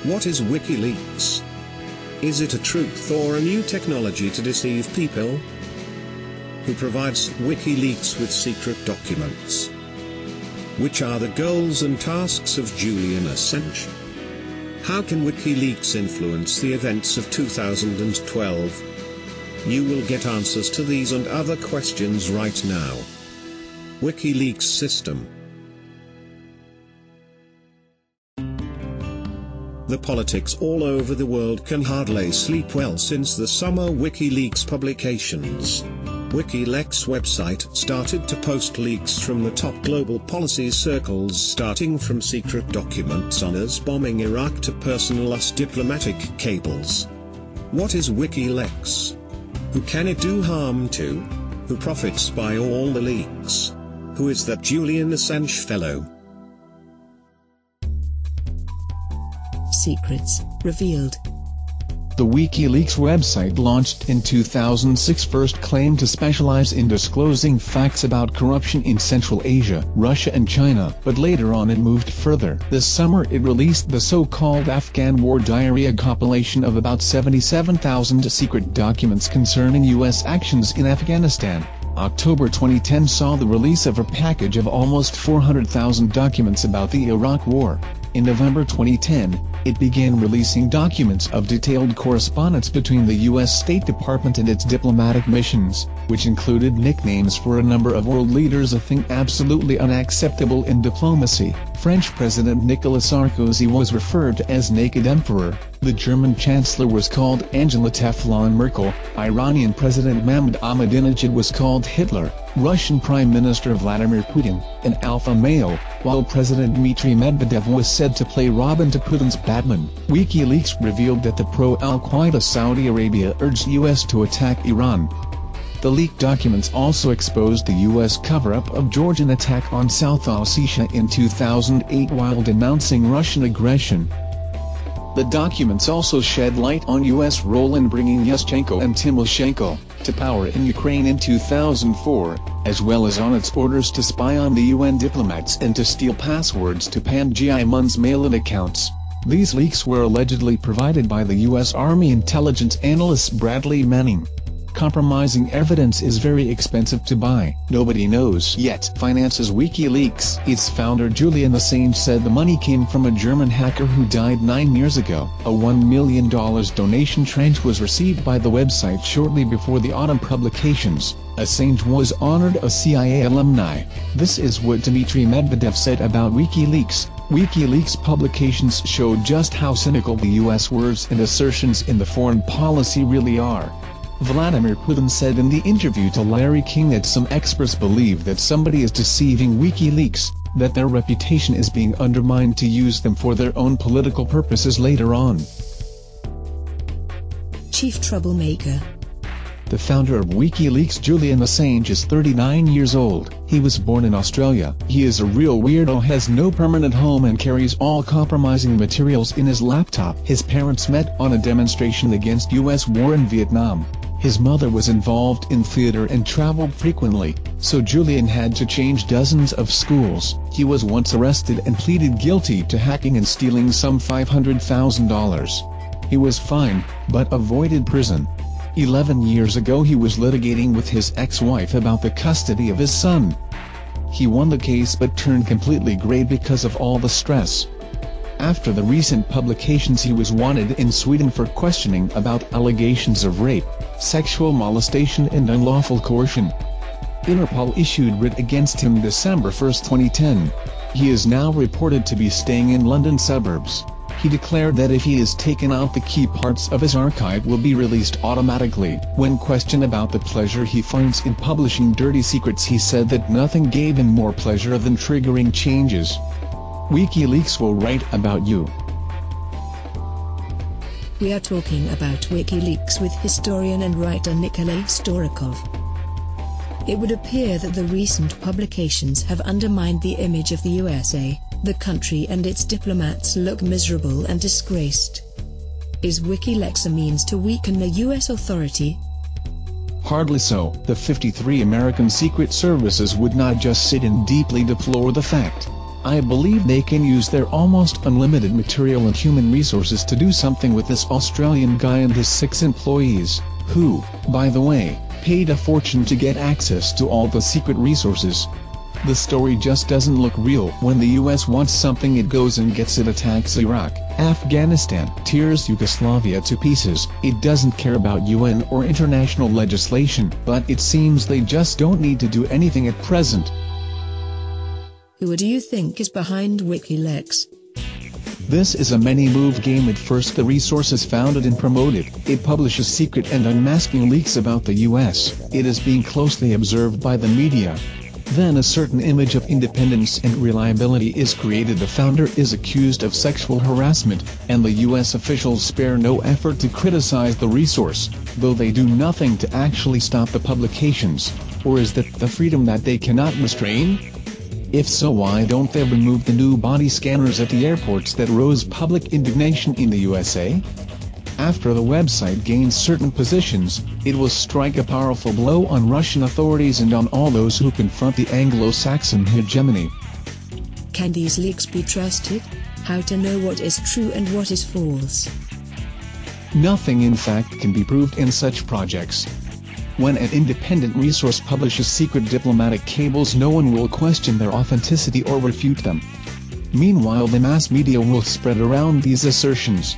What is WikiLeaks? Is it a truth or a new technology to deceive people? Who provides WikiLeaks with secret documents? Which are the goals and tasks of Julian Assange? How can WikiLeaks influence the events of 2012? You will get answers to these and other questions right now. WikiLeakSystem. The politics all over the world can hardly sleep well since the summer WikiLeaks publications. WikiLeaks website started to post leaks from the top global policy circles, starting from secret documents on us bombing Iraq to personal us diplomatic cables. What is WikiLeaks? Who can it do harm to? Who profits by all the leaks? Who is that Julian Assange fellow? Secrets revealed. The WikiLeaks website, launched in 2006, first claimed to specialize in disclosing facts about corruption in Central Asia, Russia and China, but later on it moved further. This summer it released the so-called Afghan War Diary, a compilation of about 77,000 secret documents concerning U.S. actions in Afghanistan. October 2010 saw the release of a package of almost 400,000 documents about the Iraq War. In November 2010, it began releasing documents of detailed correspondence between the U.S. State Department and its diplomatic missions, which included nicknames for a number of world leaders, a thing absolutely unacceptable in diplomacy. French President Nicolas Sarkozy was referred to as Naked Emperor, the German Chancellor was called Angela Teflon Merkel, Iranian President Mahmoud Ahmadinejad was called Hitler, Russian Prime Minister Vladimir Putin, an alpha male, while President Dmitry Medvedev was said to play Robin to Putin's Batman. WikiLeaks revealed that the pro-Al-Qaeda Saudi Arabia urged U.S. to attack Iran. The leaked documents also exposed the U.S. cover-up of Georgian attack on South Ossetia in 2008 while denouncing Russian aggression. The documents also shed light on U.S. role in bringing Yushchenko and Timoshenko to power in Ukraine in 2004, as well as on its orders to spy on the UN diplomats and to steal passwords to Pan Gi-mon's mail-in accounts. These leaks were allegedly provided by the U.S. Army intelligence analyst Bradley Manning. Compromising evidence is very expensive to buy. Nobody knows yet finances WikiLeaks. Its founder Julian Assange said the money came from a German hacker who died 9 years ago. A $1 million donation tranche was received by the website shortly before the autumn publications. Assange was honored a CIA alumni. This is what Dmitry Medvedev said about WikiLeaks. WikiLeaks publications show just how cynical the U.S. words and assertions in the foreign policy really are. Vladimir Putin said in the interview to Larry King that some experts believe that somebody is deceiving WikiLeaks, that their reputation is being undermined to use them for their own political purposes later on. Chief troublemaker. The founder of WikiLeaks, Julian Assange, is 39 years old. He was born in Australia. He is a real weirdo, has no permanent home and carries all compromising materials in his laptop. His parents met on a demonstration against U.S. war in Vietnam. His mother was involved in theater and traveled frequently, so Julian had to change dozens of schools. He was once arrested and pleaded guilty to hacking and stealing some $500,000. He was fined, but avoided prison. 11 years ago he was litigating with his ex-wife about the custody of his son. He won the case but turned completely gray because of all the stress. After the recent publications, he was wanted in Sweden for questioning about allegations of rape, sexual molestation and unlawful coercion. Interpol issued writ against him December 1, 2010. He is now reported to be staying in London suburbs. He declared that if he is taken out, the key parts of his archive will be released automatically. When questioned about the pleasure he finds in publishing dirty secrets, he said that nothing gave him more pleasure than triggering changes. WikiLeaks will write about you. We are talking about WikiLeaks with historian and writer Nikolai Storokov. It would appear that the recent publications have undermined the image of the USA. The country and its diplomats look miserable and disgraced. Is WikiLeaks a means to weaken the U.S. authority? Hardly so. The 53 American secret services would not just sit and deeply deplore the fact. I believe they can use their almost unlimited material and human resources to do something with this Australian guy and his 6 employees, who, by the way, paid a fortune to get access to all the secret resources. The story just doesn't look real. When the US wants something, it goes and gets it, attacks Iraq, Afghanistan, tears Yugoslavia to pieces. It doesn't care about UN or international legislation, but it seems they just don't need to do anything at present. Who do you think is behind WikiLeaks? This is a many-move game. At first the resource is founded and promoted. It publishes secret and unmasking leaks about the US. It is being closely observed by the media. Then a certain image of independence and reliability is created. The founder is accused of sexual harassment, and the US officials spare no effort to criticize the resource, though they do nothing to actually stop the publications. Or is that the freedom that they cannot restrain? If so, why don't they remove the new body scanners at the airports that rose public indignation in the USA? After the website gains certain positions, it will strike a powerful blow on Russian authorities and on all those who confront the Anglo-Saxon hegemony. Can these leaks be trusted? How to know what is true and what is false? Nothing in fact can be proved in such projects. When an independent resource publishes secret diplomatic cables, no one will question their authenticity or refute them. Meanwhile, the mass media will spread around these assertions.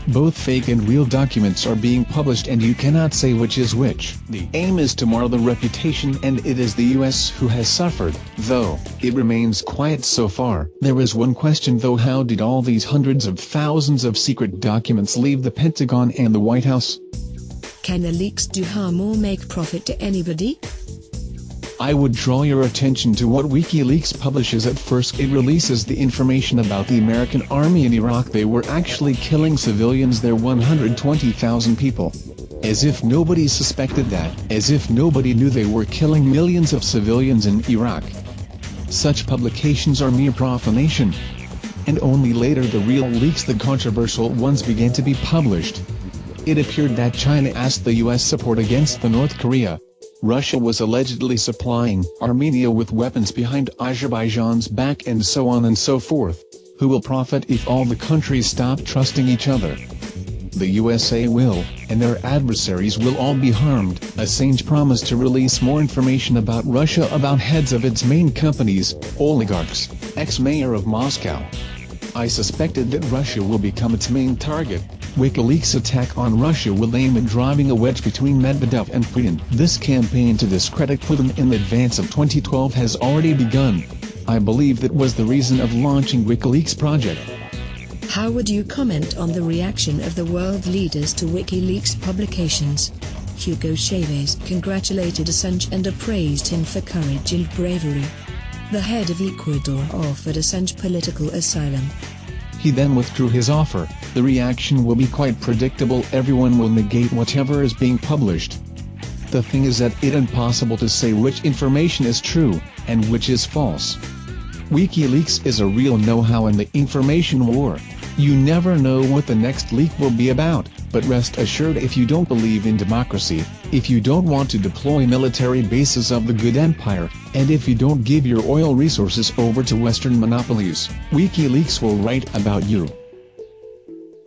Both fake and real documents are being published, and you cannot say which is which. The aim is to mar the reputation, and it is the US who has suffered, though it remains quiet so far. There is one question though: how did all these hundreds of thousands of secret documents leave the Pentagon and the White House? Can the leaks do harm or make profit to anybody? I would draw your attention to what WikiLeaks publishes. At first it releases the information about the American army in Iraq. They were actually killing civilians there, 120,000 people. As if nobody suspected that, as if nobody knew they were killing millions of civilians in Iraq. Such publications are mere profanation. And only later the real leaks, the controversial ones, began to be published. It appeared that China asked the US support against the North Korea. Russia was allegedly supplying Armenia with weapons behind Azerbaijan's back, and so on and so forth. Who will profit if all the countries stop trusting each other? The USA will, and their adversaries will all be harmed. Assange promised to release more information about Russia, about heads of its main companies, oligarchs, ex-mayor of Moscow. I suspected that Russia will become its main target. WikiLeaks' attack on Russia will aim at driving a wedge between Medvedev and Putin. This campaign to discredit Putin in advance of 2012 has already begun. I believe that was the reason of launching WikiLeaks project. How would you comment on the reaction of the world leaders to WikiLeaks publications? Hugo Chavez congratulated Assange and appraised him for courage and bravery. The head of Ecuador offered Assange political asylum. He then withdrew his offer. The reaction will be quite predictable. Everyone will negate whatever is being published. The thing is that it's impossible to say which information is true, and which is false. WikiLeaks is a real know-how in the information war. You never know what the next leak will be about, but rest assured, if you don't believe in democracy, if you don't want to deploy military bases of the good empire, and if you don't give your oil resources over to Western monopolies, WikiLeaks will write about you.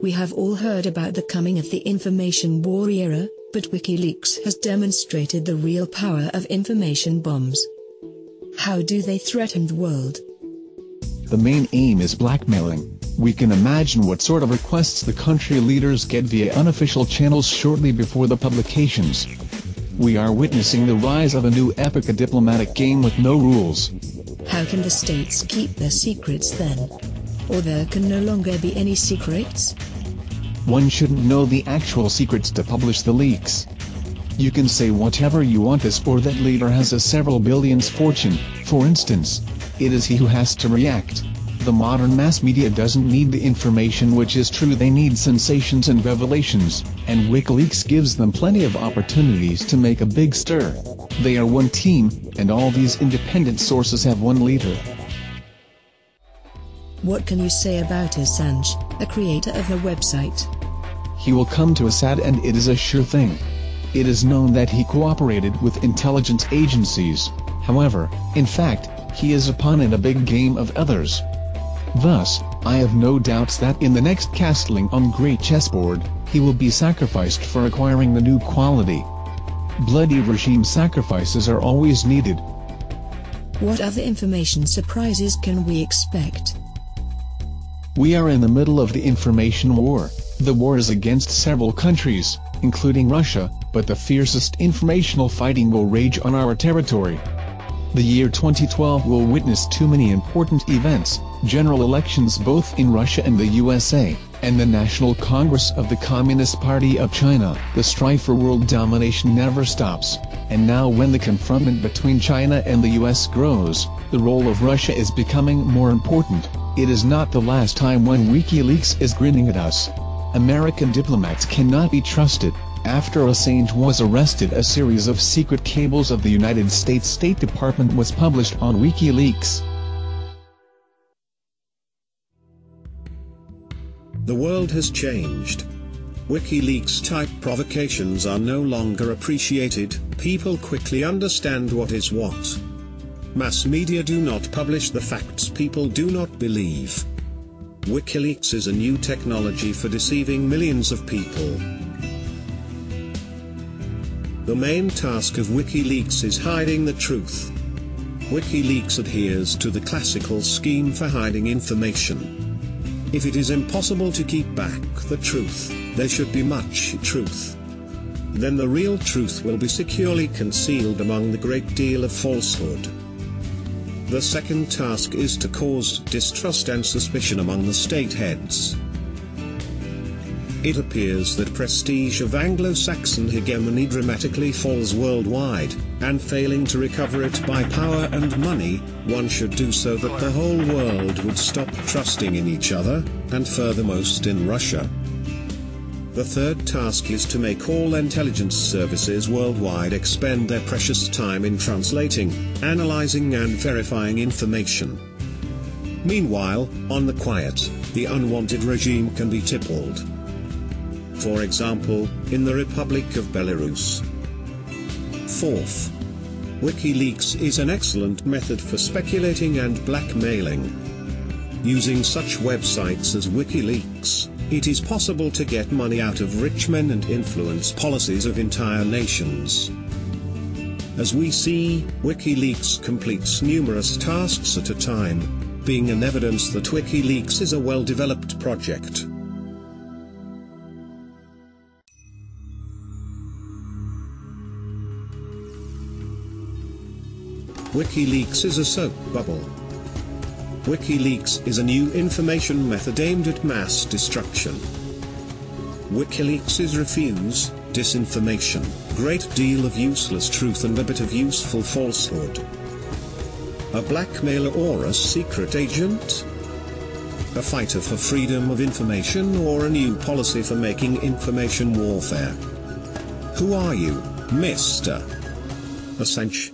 We have all heard about the coming of the information war era, but WikiLeaks has demonstrated the real power of information bombs. How do they threaten the world? The main aim is blackmailing. We can imagine what sort of requests the country leaders get via unofficial channels shortly before the publications. We are witnessing the rise of a new epic, a diplomatic game with no rules. How can the states keep their secrets then? Or there can no longer be any secrets? One shouldn't know the actual secrets to publish the leaks. You can say whatever you want. This or that leader has a several billions fortune, for instance. It is he who has to react. The modern mass media doesn't need the information which is true, they need sensations and revelations, and WikiLeaks gives them plenty of opportunities to make a big stir. They are one team, and all these independent sources have one leader. What can you say about Assange, the creator of the website? He will come to Assad, and it is a sure thing. It is known that he cooperated with intelligence agencies. However, in fact, he is a pawn in a big game of others. Thus, I have no doubts that in the next castling on great chessboard, he will be sacrificed for acquiring the new quality. Bloody regime sacrifices are always needed. What other information surprises can we expect? We are in the middle of the information war. The war is against several countries, including Russia, but the fiercest informational fighting will rage on our territory. The year 2012 will witness too many important events, general elections both in Russia and the USA, and the National Congress of the Communist Party of China. The strife for world domination never stops, and now when the confrontation between China and the US grows, the role of Russia is becoming more important. It is not the last time when WikiLeaks is grinning at us. American diplomats cannot be trusted. After Assange was arrested, a series of secret cables of the United States State Department was published on WikiLeaks. The world has changed. WikiLeaks-type provocations are no longer appreciated. People quickly understand what is what. Mass media do not publish the facts people do not believe. WikiLeaks is a new technology for deceiving millions of people. The main task of WikiLeaks is hiding the truth. WikiLeaks adheres to the classical scheme for hiding information. If it is impossible to keep back the truth, there should be much truth. Then the real truth will be securely concealed among the great deal of falsehood. The second task is to cause distrust and suspicion among the state heads. It appears that prestige of Anglo-Saxon hegemony dramatically falls worldwide, and failing to recover it by power and money, one should do so that the whole world would stop trusting in each other, and furthermost in Russia. The third task is to make all intelligence services worldwide expend their precious time in translating, analyzing and verifying information. Meanwhile, on the quiet, the unwanted regime can be tippled. For example, in the Republic of Belarus. Fourth, WikiLeaks is an excellent method for speculating and blackmailing. Using such websites as WikiLeaks, it is possible to get money out of rich men and influence policies of entire nations. As we see, WikiLeaks completes numerous tasks at a time, being an evidence that WikiLeaks is a well-developed project. WikiLeaks is a soap bubble. WikiLeaks is a new information method aimed at mass destruction. WikiLeaks is refuse, disinformation, great deal of useless truth and a bit of useful falsehood. A blackmailer or a secret agent? A fighter for freedom of information or a new policy for making information warfare? Who are you, Mr. Assange?